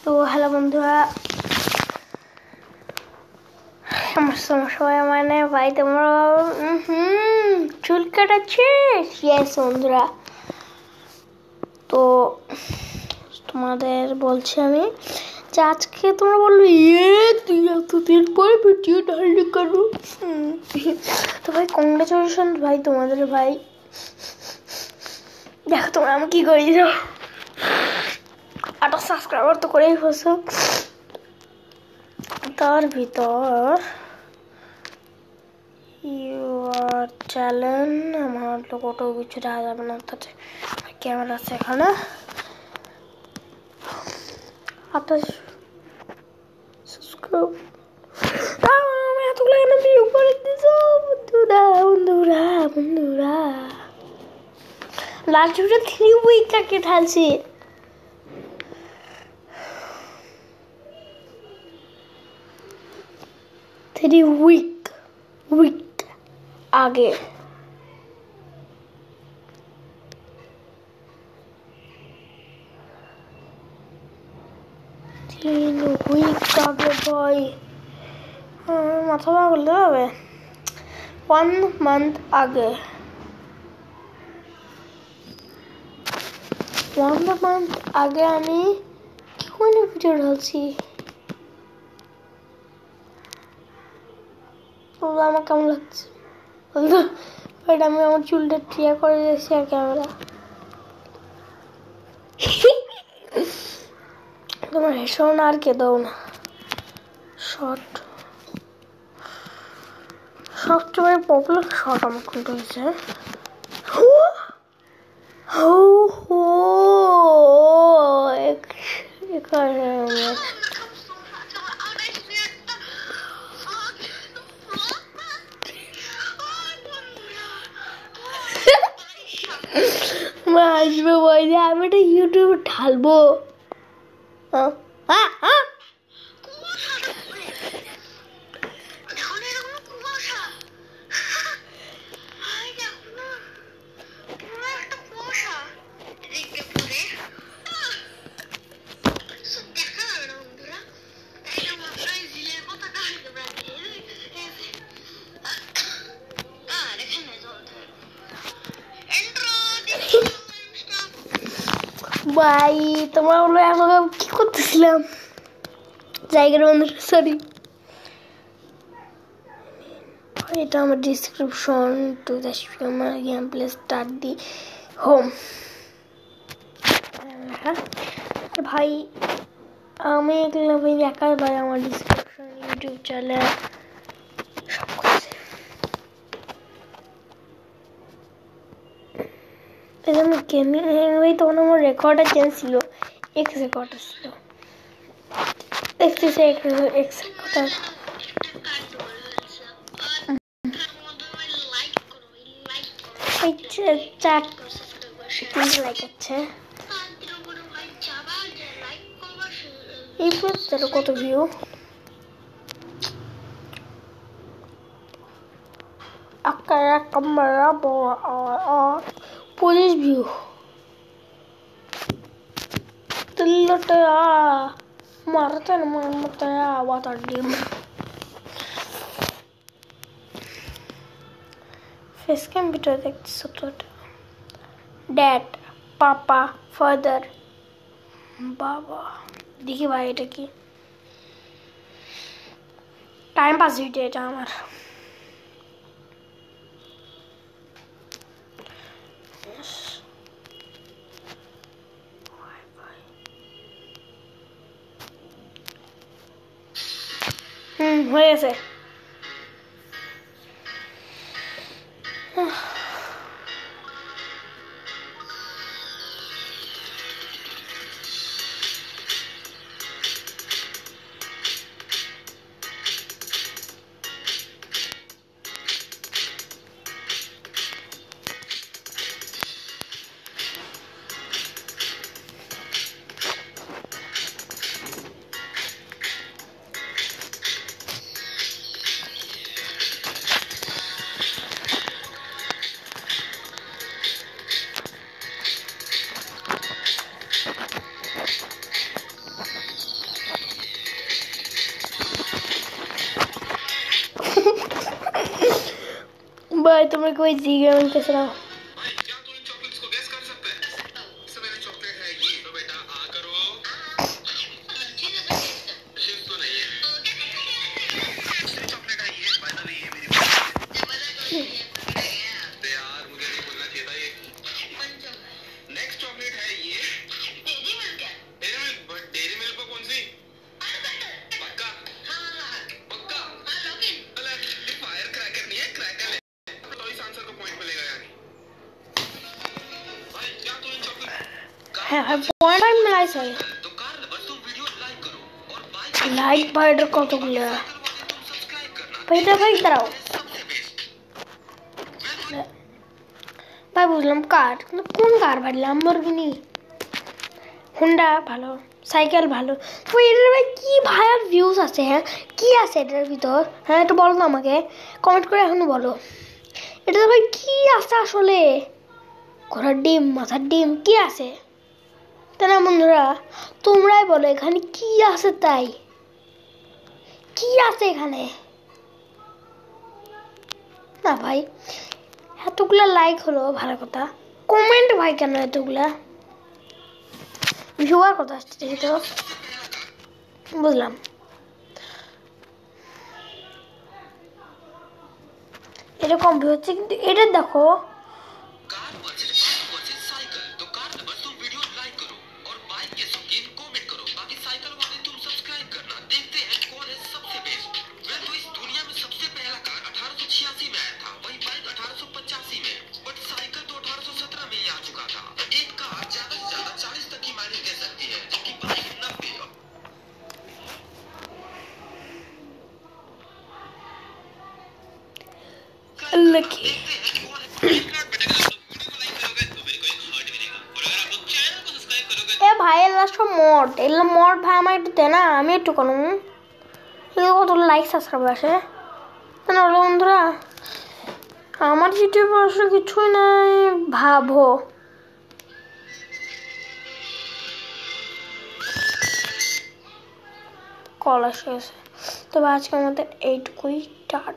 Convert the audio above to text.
তো হ্যালো বন্ধুরা, আমার সবাই মানে ভাই তোমরা চুল কাটাচ্ছিস? ইয়েস বন্ধুরা, তো তোমাদের বলছি আমি যে আজকে তোমরা বলবে তুই এতদিন পর ভিডিও ঢাললি কেন? তো ভাই কংগ্রেচুলেশন ভাই তোমাদের, ভাই দেখো তোমরা আমি কি করি, আর সাবস্ক্রাইবার তো করেই ফেলছো। তার ভিতর ইউর চ্যানেল আমার লোগোটা কিছু দেখা যাবে না, তাতে ক্যামেরা আছে এখানে 28 সাবস্ক্রাইব। আমি এতগুলো এখানে ভিউ করে দিছো বন্ধুরা বন্ধুরা বন্ধুরা। লাস্ট ভিডিও 3 উইক আগে ঢালছি। উইক আগে ভাই মাথা বলতে হবে 1 মান্থ আগে, 1 মান্থ আগে আমি কি করে ভিডিও ঢালছি। আমার কেমন লাগছে আমি আমার চুলটা ট্রিয়া করে দিয়েছি আর ক্যামেরা। তোমার হেসো না আর কে দাও না। শর্ট সবচেয়ে পপুলার শর্ট আমার কোনটা হয়েছে? আসবে বই যে আমি এটা ইউটিউবে ঢালবো। ভাই তোমরা বলো আমাকে কি করতেছিলাম জায়গার বন্ধুরা, সরি। এটা আমার ডিসক্রিপশন টু দ্য আমার গেম প্লে স্টার্ট দি হোম। ভাই আমি এগুলো ভাই দেখার ভাই আমার ডিসক্রিপশন ইউটিউব চ্যানেল সব কিছু। এখানে গেমিং ভাই তখন আমার রেকর্ডার চেঞ্জ ছিল, এক্স রেকর্ডার ছিল, দেখতেছে এক্স রেকর্ডার। লাইক আছে এই পোস্টারে কত ভিউ? Camera 25 view. মারতে বাতার ডিম। ফেস ক্যাম ভিডিও দেখতেছ তো? ড্যাড, পাপা, ফাদার, বাবা। দেখি ভাই এটা কি টাইম পাস ভিডিও? এটা আমার হয়ে গেছে। भाई तुम्हें कोई जीगा मैं कैसे रहा भाई क्या तू इन चॉकलेट्स को गेस कर सकता है? सबसे पहले चॉकलेट है ये, तो बेटा आ करो। टेस्ट तो नहीं है। दूसरी चॉकलेट है ये, बाय द वे ये मेरी यार मुझे नहीं बोलना चाहिए था ये। नेक्स्ट चॉकलेट है ये डेयरी मिल्क है। Dairy milk, but dairy milk पर कौन सी? पक्का? पक्का? अरे ये फायर क्रैकर नहीं है, क्रैकर है। तो इस आंसर को पॉइंट मिलेगा यानी। भाई क्या तू इन चॉकलेट है पॉइंट टाइम मिला सही तो कार बस तुम वीडियो लाइक करो और बाय लाइक बाइडर को तो मिला तुम सब्सक्राइब करना पहले भाई इधर आओ सबसे बेस्ट। ভাই বুঝলাম কার কিন্তু কোন কার ভাই ল্যাম্বরগিনি হুন্ডা ভালো সাইকেল ভালো তো এটার ভাই কি ভাইয়ার ভিউজ আছে হ্যাঁ কি আছে এটার ভিতর হ্যাঁ একটু বলো তো আমাকে কমেন্ট করে এখনো বলো এটাতে ভাই কি আছে আসলে ঘোড়ার ডিম মাথার ডিম কি আছে তাই না বন্ধুরা তোমরাই বলো এখানে কি আছে তাই কি আছে এখানে না ভাই এতগুলা লাইক হলো ভালো কথা কমেন্ট ভাই কেন এতগুলা ভিউয়ার কথা আসছে তো বুঝলাম এরকম ভিউ হচ্ছে কিন্তু এটা দেখো कार वर्सेस साइकिल तो कार बस तुम वीडियो लाइक करो और बाइक के शौकीन कमेंट करो बाकी साइकिल वाले तुम सब्सक्राइब करना देखते हैं कौन है सबसे बेस्ट। वेल तो इस दुनिया में सबसे पहला कार 1886 में आया था वही बाइक 1885 में बट साइकिल तो 1817 में ही आ चुका था। एक कार ज्यादा से ज्यादा 40 तक की माइलेज दे सकती है जबकि बाइक 90। लकी এ ভাই এলা সব মড ভাই আমার একটু দে না আমি একটু করুন এগুলো কত লাইক সাবস্ক্রাইব আসে না হলো বন্ধুরা আমার ইউটিউবে আসলে কিছুই নাই ভাবো কল আসে তবে আজকে আমাদের এইটুকুই টাটা।